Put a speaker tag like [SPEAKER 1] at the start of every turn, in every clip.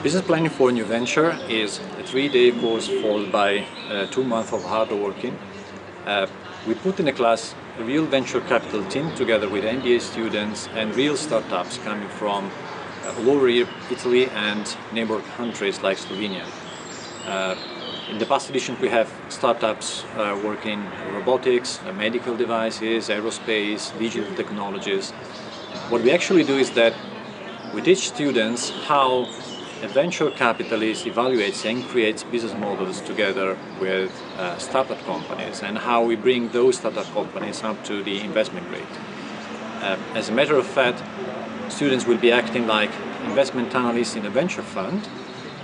[SPEAKER 1] Business planning for a new venture is a 3-day course followed by 2 months of hard working. We put in a class a real venture capital team together with MBA students and real startups coming from all over Italy and neighboring countries like Slovenia. In the past edition we have startups working in robotics, medical devices, aerospace, digital technologies. What we actually do is that we teach students how a venture capitalist evaluates and creates business models together with startup companies and how we bring those startup companies up to the investment grade. As a matter of fact, students will be acting like investment analysts in a venture fund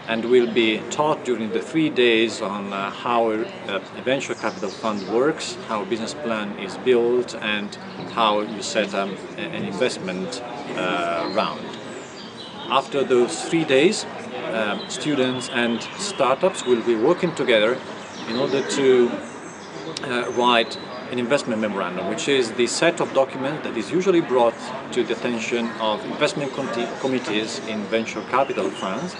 [SPEAKER 1] and will be taught during the 3 days on how a venture capital fund works, how a business plan is built, and how you set up an investment round. After those 3 days, students and startups will be working together in order to write an investment memorandum, which is the set of documents that is usually brought to the attention of investment committees in venture capital funds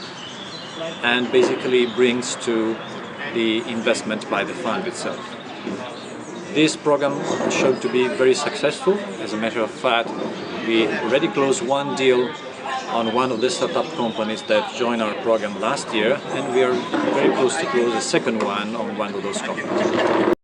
[SPEAKER 1] and basically brings to the investment by the fund itself. This program showed to be very successful. As a matter of fact, we already closed one deal on one of the startup companies that joined our program last year, and we are very close to close the second one on one of those companies.